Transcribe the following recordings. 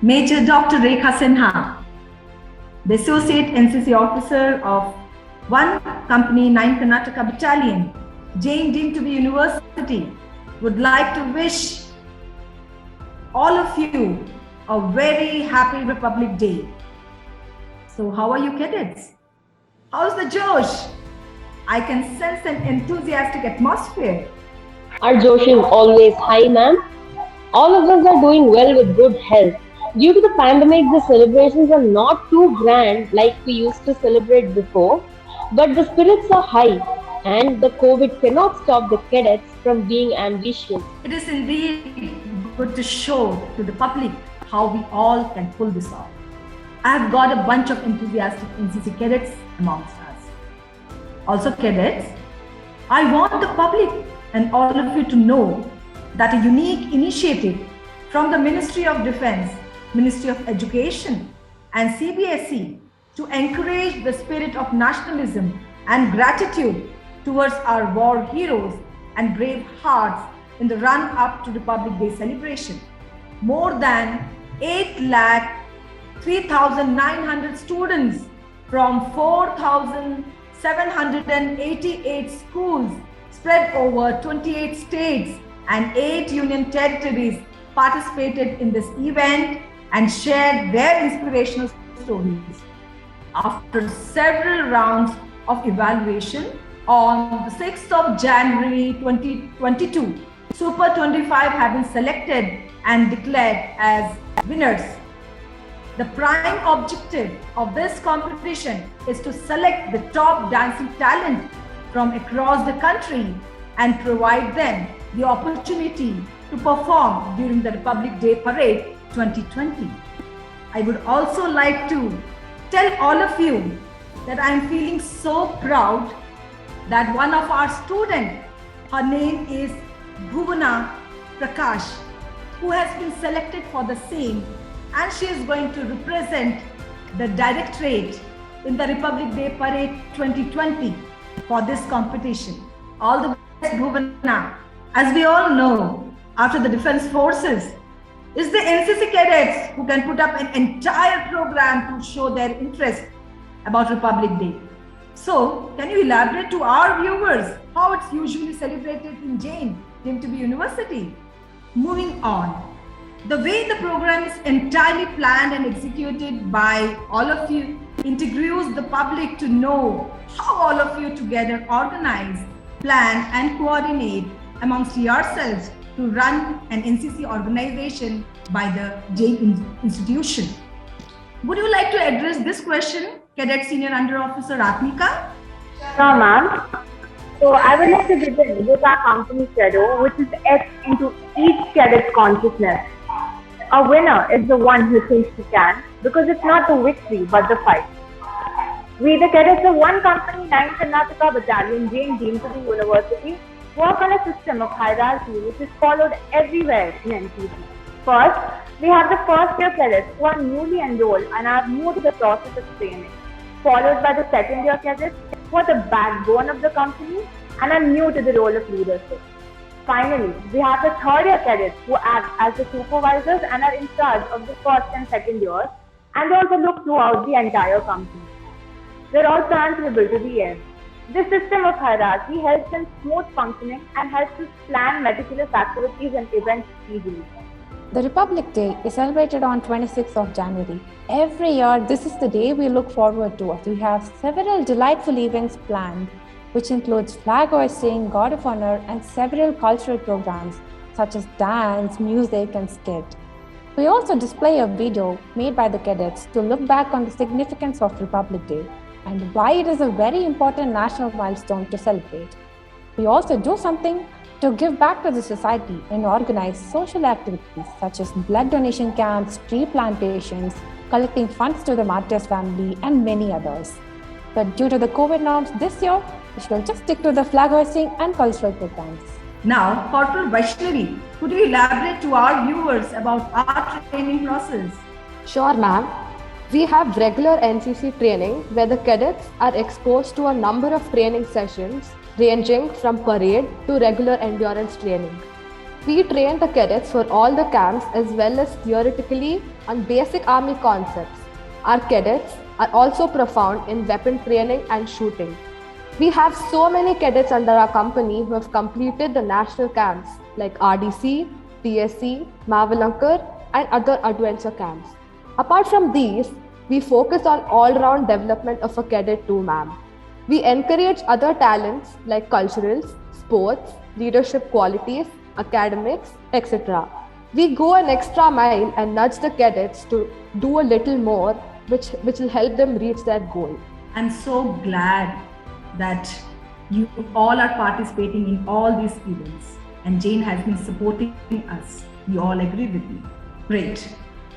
Major Dr. Rekha Sinha, the Associate NCC Officer of one company 9 Karnataka Battalion, Jain deemed to be University, would like to wish all of you a very happy Republic Day. So how are you cadets? How's the Josh? I can sense an enthusiastic atmosphere. Our Josh is always high, ma'am. All of us are doing well with good health. Due to the pandemic, the celebrations are not too grand like we used to celebrate before, but the spirits are high and the COVID cannot stop the cadets from being ambitious. It is indeed good to show to the public how we all can pull this off. I have got a bunch of enthusiastic NCC cadets amongst us. Also cadets, I want the public and all of you to know that a unique initiative from the Ministry of Defence, Ministry of Education and CBSE to encourage the spirit of nationalism and gratitude towards our war heroes and brave hearts in the run-up to Republic Day celebration. More than 8,03,900 students from 4,788 schools spread over 28 states and 8 union territories participated in this event and shared their inspirational stories. After several rounds of evaluation, on the 6th of January 2022, Super 25 have been selected and declared as winners. The prime objective of this competition is to select the top dancing talent from across the country and provide them the opportunity to perform during the Republic Day Parade 2020. I would also like to tell all of you that I am feeling so proud that one of our students, her name is Bhuvana Prakash, who has been selected for the same, and she is going to represent the directorate in the Republic Day Parade 2020 for this competition. All the best, Bhuvana. As we all know, after the Defence Forces, it's the NCC cadets who can put up an entire program to show their interest about Republic Day. So, can you elaborate to our viewers how it's usually celebrated in Jain, deemed to be University? Moving on, the way the program is entirely planned and executed by all of you interviews the public to know how all of you together organize, plan and coordinate amongst yourselves to run an NCC organization by the Jain institution. Would you like to address this question, Cadet Senior Under Officer Ratmika? Sure, ma'am. So I would like to begin with our company credo, which is etched into each cadet's consciousness. A winner is the one who thinks he can, because it's not the victory but the fight. We, the cadets of one company, 9 Karnataka Battalion, Jain deemed to be University, work on a system of hierarchy which is followed everywhere in NCC. First, we have the first year cadets who are newly enrolled and are new to the process of training, followed by the second year cadets who are the backbone of the company and are new to the role of leadership. Finally, we have the third year cadets who act as the supervisors and are in charge of the first and second years, and also look throughout the entire company. They're also answerable to the end. This system of hierarchy helps in smooth functioning and helps us plan meticulous activities and events easily. The Republic Day is celebrated on 26th of January. Every year, this is the day we look forward to. We have several delightful events planned, which includes flag hoisting, guard of honor, and several cultural programs such as dance, music, and skit. We also display a video made by the cadets to look back on the significance of Republic Day and why it is a very important national milestone to celebrate. We also do something to give back to the society and organize social activities such as blood donation camps, tree plantations, collecting funds to the martyrs' family, and many others. But due to the COVID norms this year, we shall just stick to the flag hoisting and cultural programs. Now, Corporal Vaishnavi, could you elaborate to our viewers about our training process? Sure, ma'am. We have regular NCC training where the cadets are exposed to a number of training sessions ranging from parade to regular endurance training. We train the cadets for all the camps as well as theoretically on basic army concepts. Our cadets are also profound in weapon training and shooting. We have so many cadets under our company who have completed the national camps like RDC, TSC, Mavalankar, and other adventure camps. Apart from these, we focus on all-round development of a cadet too, ma'am. We encourage other talents like culturals, sports, leadership qualities, academics, etc. We go an extra mile and nudge the cadets to do a little more, which will help them reach their goal. I'm so glad that you all are participating in all these events, and Jane has been supporting us. You all agree with me? Great.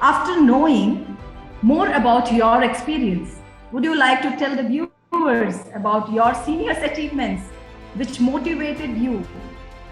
After knowing more about your experience, would you like to tell the viewers about your seniors' achievements which motivated you?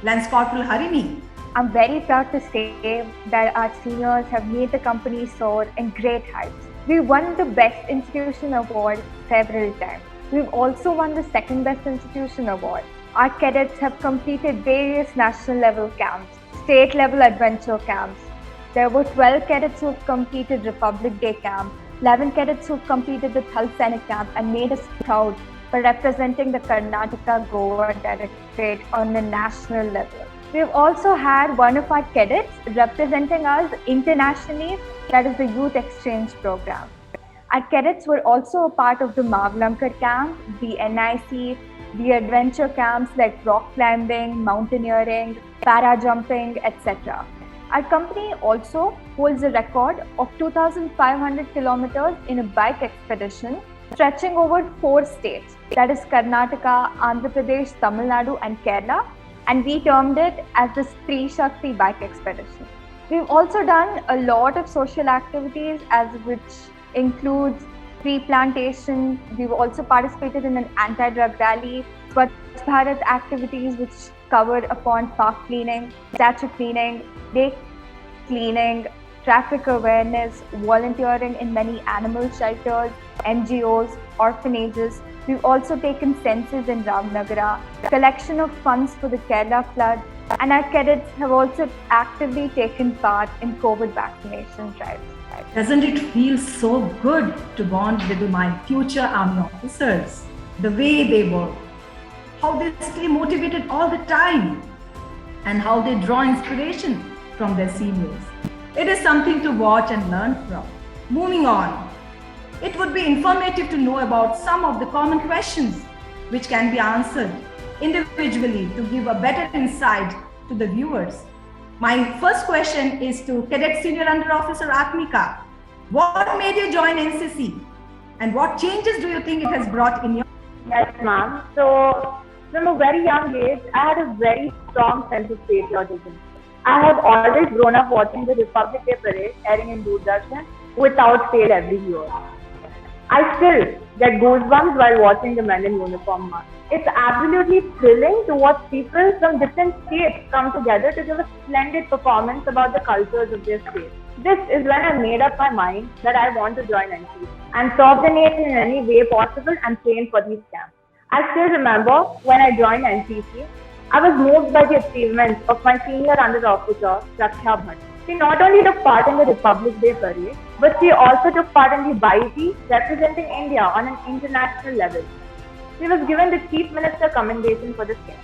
Lance Corporal Harini. I'm very proud to say that our seniors have made the company soar in great heights. We won the Best Institution Award several times. We've also won the Second Best Institution Award. Our cadets have completed various national level camps, state level adventure camps. There were 12 cadets who have completed Republic Day camp, 11 cadets who have completed the Thal Sainik camp and made us proud for representing the Karnataka Goa Directorate on the national level. We've also had one of our cadets representing us internationally, that is the Youth Exchange Program. Our cadets were also a part of the Mavalankar camp, the NIC, the adventure camps like rock climbing, mountaineering, para jumping, etc. Our company also holds a record of 2,500 kilometers in a bike expedition stretching over 4 states, that is Karnataka, Andhra Pradesh, Tamil Nadu and Kerala, and we termed it as the Stree Shakti bike expedition. We've also done a lot of social activities which includes tree plantation. We've also participated in an anti-drug rally, Swachh Bharat activities which covered upon park cleaning, statue cleaning, lake cleaning, traffic awareness, volunteering in many animal shelters, NGOs, orphanages. We've also taken census in Ramnagara, collection of funds for the Kerala flood, and our cadets have also actively taken part in COVID vaccination drives. Doesn't it feel so good to bond with my future army officers? The way they work, how they stay motivated all the time, and how they draw inspiration from their seniors. It is something to watch and learn from. Moving on, it would be informative to know about some of the common questions which can be answered individually to give a better insight to the viewers. My first question is to Cadet Senior Under Officer Atmika. What made you join NCC and what changes do you think it has brought in your life? Yes, ma'am. So, from a very young age, I had a very strong sense of patriotism. I have always grown up watching the Republic Day parade airing in Doordarshan without fail every year. I still get goosebumps while watching the men in uniform march. It's absolutely thrilling to watch people from different states come together to give a splendid performance about the cultures of their state. This is when I made up my mind that I want to join NCC and serve the nation in any way possible and train for these camps. I still remember when I joined NCC, I was moved by the achievements of my senior under officer, Raksha Bhatt. She not only took part in the Republic Day parade, but she also took part in the Baiji representing India on an international level. She was given the Chief Minister commendation for the same.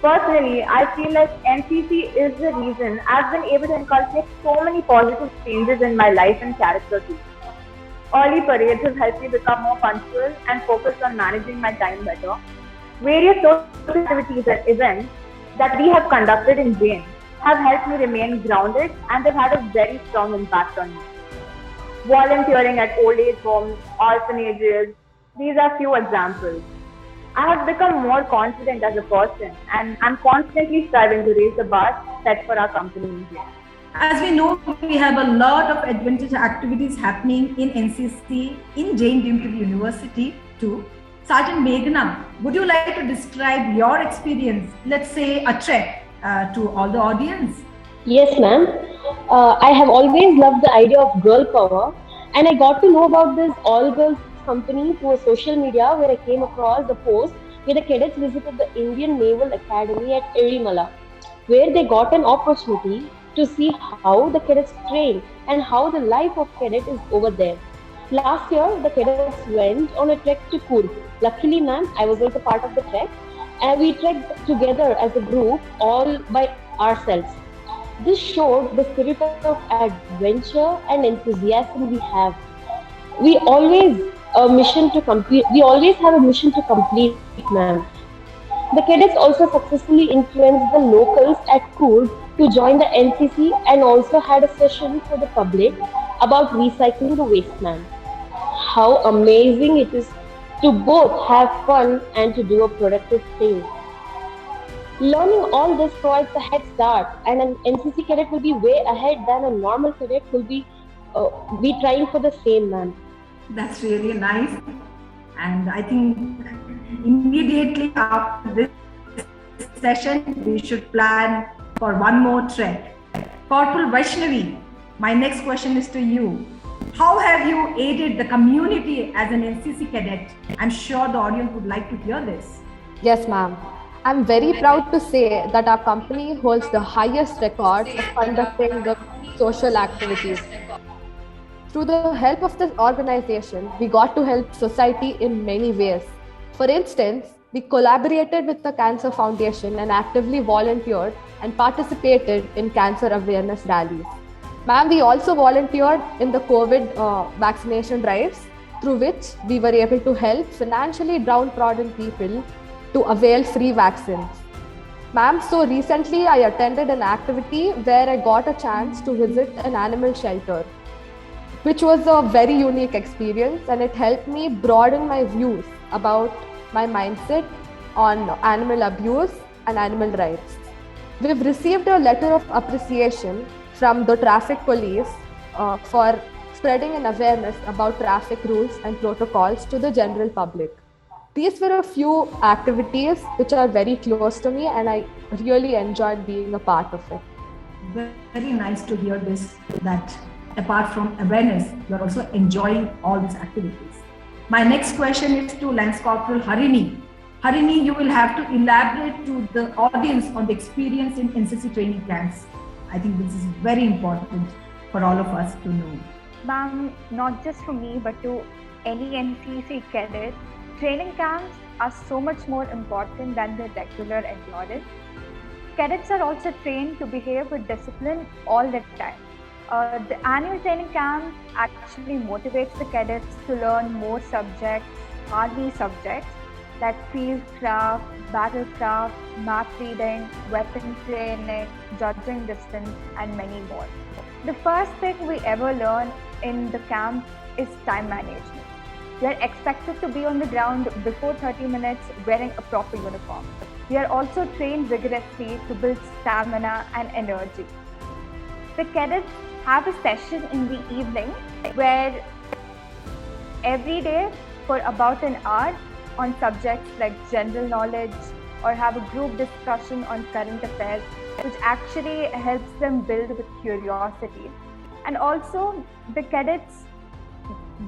Personally, I feel like NCC is the reason I've been able to inculcate so many positive changes in my life and character too. Early parades have helped me become more punctual and focused on managing my time better. Various social activities and events that we have conducted in Jain have helped me remain grounded and they've had a very strong impact on me. Volunteering at old age homes, orphanages, these are few examples. I have become more confident as a person and I'm constantly striving to raise the bar set for our company in Jain. As we know, we have a lot of adventure activities happening in NCC in Jain Dimple University too. Sergeant Meghna, would you like to describe your experience, let's say a trek to all the audience? Yes, ma'am. I have always loved the idea of girl power, and I got to know about this all-girls company through a social media where I came across the post where the cadets visited the Indian Naval Academy at Erimala. where they got an opportunity to see how the cadets train and how the life of cadet is over there. Last year, the cadets went on a trek to Coorg. Luckily, ma'am, I was also part of the trek, and we trekked together as a group, all by ourselves. This showed the spirit of adventure and enthusiasm we have. We always a mission to complete. We always have a mission to complete, ma'am. The cadets also successfully influenced the locals at Coorg to join the NCC and also had a session for the public about recycling the waste, ma'am. How amazing it is to both have fun and to do a productive thing. Learning all this provides a head start, and an NCC cadet will be way ahead than a normal cadet will be trying for the same, ma'am. That's really nice. And I think immediately after this session, we should plan for one more trek. Corporal Vaishnavi, my next question is to you. How have you aided the community as an NCC cadet? I'm sure the audience would like to hear this. Yes, ma'am. I'm very proud to say that our company holds the highest record of conducting the social activities. Through the help of this organization, we got to help society in many ways. For instance, we collaborated with the Cancer Foundation and actively volunteered and participated in cancer awareness rallies. Ma'am, we also volunteered in the COVID vaccination drives, through which we were able to help financially downtrodden people to avail free vaccines. Ma'am, so recently I attended an activity where I got a chance to visit an animal shelter, which was a very unique experience, and it helped me broaden my views about my mindset on animal abuse and animal rights. We've received a letter of appreciation from the traffic police for spreading an awareness about traffic rules and protocols to the general public. These were a few activities which are very close to me, and I really enjoyed being a part of it. Very nice to hear this, that apart from awareness, you are also enjoying all these activities. My next question is to Lance Corporal Harini. Harini, you will have to elaborate to the audience on the experience in NCC training camps. I think this is very important for all of us to know. Ma'am, not just for me, but to any NCC cadet, training camps are so much more important than the regular endurance. Cadets are also trained to behave with discipline all the time. The annual training camp actually motivates the cadets to learn more subjects, army subjects like fieldcraft, battlecraft, map reading, weapon training, judging distance, and many more. The first thing we ever learn in the camp is time management. We are expected to be on the ground before 30 minutes wearing a proper uniform. We are also trained rigorously to build stamina and energy. The cadets have a session in the evening where every day for about an hour on subjects like general knowledge, or have a group discussion on current affairs, which actually helps them build with curiosity. And also the cadets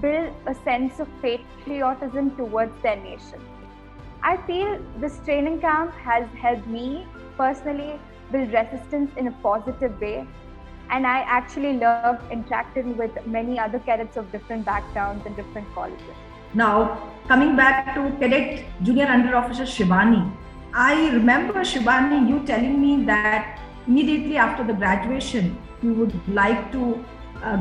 build a sense of patriotism towards their nation. I feel this training camp has helped me personally build resistance in a positive way, and I actually love interacting with many other cadets of different backgrounds and different colleges. Now, coming back to Cadet Junior Under Officer Shivani, I remember, Shivani, you telling me that immediately after the graduation, you would like to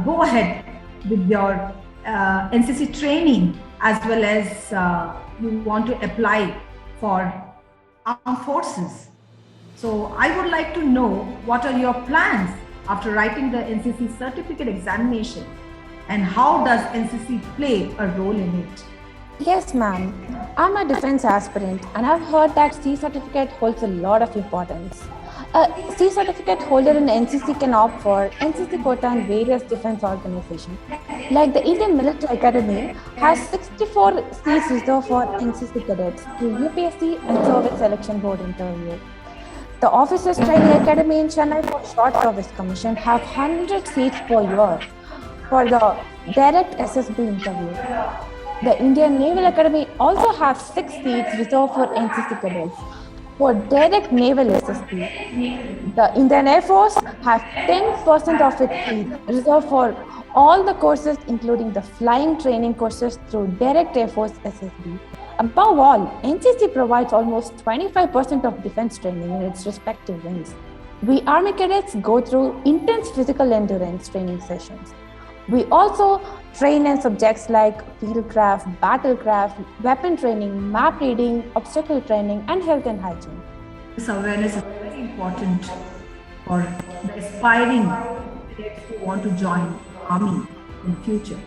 go ahead with your NCC training, as well as you want to apply for armed forces. So I would like to know, what are your plans after writing the NCC certificate examination, and how does NCC play a role in it? Yes, ma'am. I'm a defense aspirant, and I've heard that C certificate holds a lot of importance. A C certificate holder in NCC can opt for NCC quota in various defense organizations. Like the Indian Military Academy has 64 seats reserved for NCC cadets through UPSC and Service Selection Board interview. The Officers Training Academy in Chennai for Short Service Commission have 100 seats per year for the direct SSB interview. The Indian Naval Academy also has 6 seats reserved for NCC cadets. For direct naval SSB, the Indian Air Force has 10% of its seats reserved for all the courses, including the flying training courses through Direct Air Force SSB. Above all, NCC provides almost 25% of defense training in its respective wings. We Army cadets go through intense physical endurance training sessions. We also train in subjects like fieldcraft, battlecraft, weapon training, map reading, obstacle training, and health and hygiene. This awareness is very important for the aspiring cadets who want to join Army in future.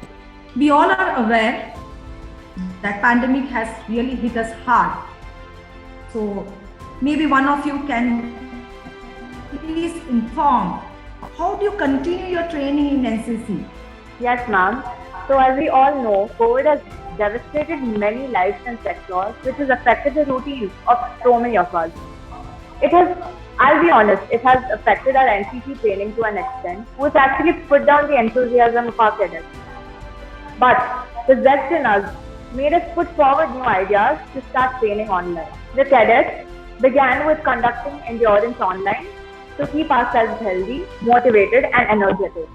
We all are aware that pandemic has really hit us hard. So maybe one of you can please inform, how do you continue your training in NCC? Yes, ma'am. So as we all know, COVID has devastated many lives and sectors, which has affected the routines of so many of us. I'll be honest, it has affected our NCC training to an extent, which actually put down the enthusiasm of our cadets. But the zest in us made us put forward new ideas to start training online. The cadets began with conducting endurance online to keep ourselves healthy, motivated, and energetic.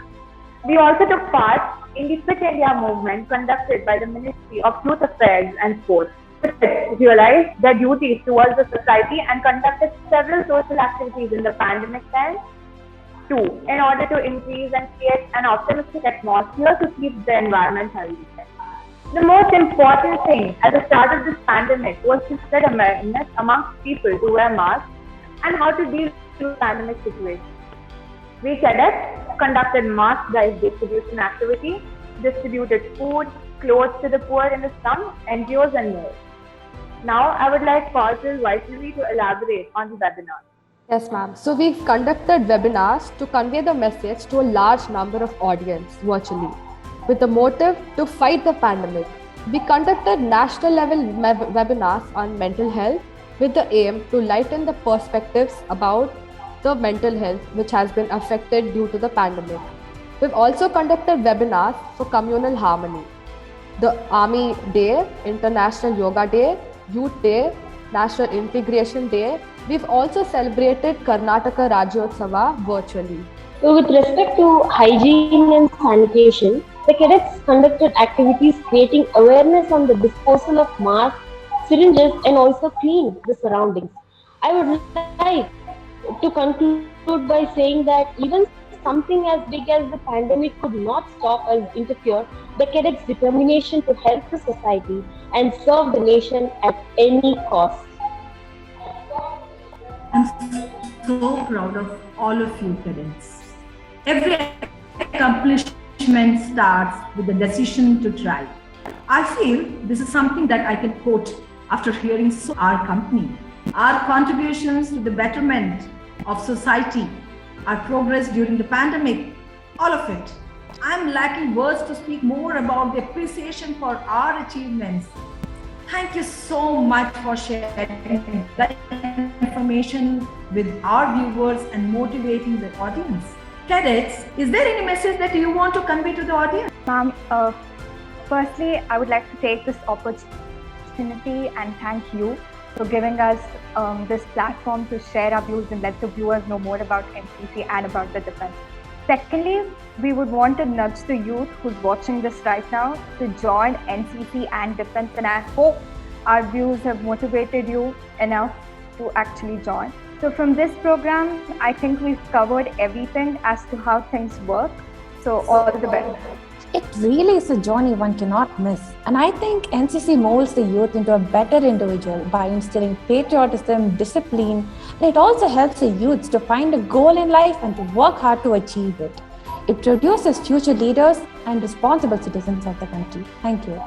We also took part in the Fit India movement conducted by the Ministry of Youth Affairs and Sports. Cadets realized their duties towards the society and conducted several social activities in the pandemic time too, in order to increase and create an optimistic atmosphere to keep the environment healthy. The most important thing at the start of this pandemic was to spread awareness amongst people to wear masks and how to deal with the pandemic situation. We cadets conducted mask drive distribution activity, distributed food, clothes to the poor in the slums, NGOs and more. Now I would like Fazil Vaishnavi to elaborate on the webinar. Yes, ma'am. So we've conducted webinars to convey the message to a large number of audience virtually, with the motive to fight the pandemic. We conducted national level webinars on mental health with the aim to lighten the perspectives about the mental health which has been affected due to the pandemic. We've also conducted webinars for communal harmony. The Army Day, International Yoga Day, Youth Day, National Integration Day. We've also celebrated Karnataka Rajyotsava virtually. So with respect to hygiene and sanitation, the cadets conducted activities creating awareness on the disposal of masks, syringes, and also cleaned the surroundings. I would like to conclude by saying that even something as big as the pandemic could not stop us interfere the cadets' determination to help the society and serve the nation at any cost. I'm so proud of all of you cadets. Every accomplishment starts with the decision to try. I feel this is something that I can quote after hearing our company. Our contributions to the betterment of society, our progress during the pandemic, all of it. I'm lacking words to speak more about the appreciation for our achievements. Thank you so much for sharing that information with our viewers and motivating the audience. Cadets, is there any message that you want to convey to the audience? Ma'am, firstly, I would like to take this opportunity and thank you for giving us this platform to share our views and let the viewers know more about NCC and about the defense. Secondly, we would want to nudge the youth who's watching this right now to join NCC and defense, and I hope our views have motivated you enough to actually join. So from this program, I think we've covered everything as to how things work. So all the best. It really is a journey one cannot miss. And I think NCC molds the youth into a better individual by instilling patriotism, discipline, and it also helps the youths to find a goal in life and to work hard to achieve it. It produces future leaders and responsible citizens of the country. Thank you.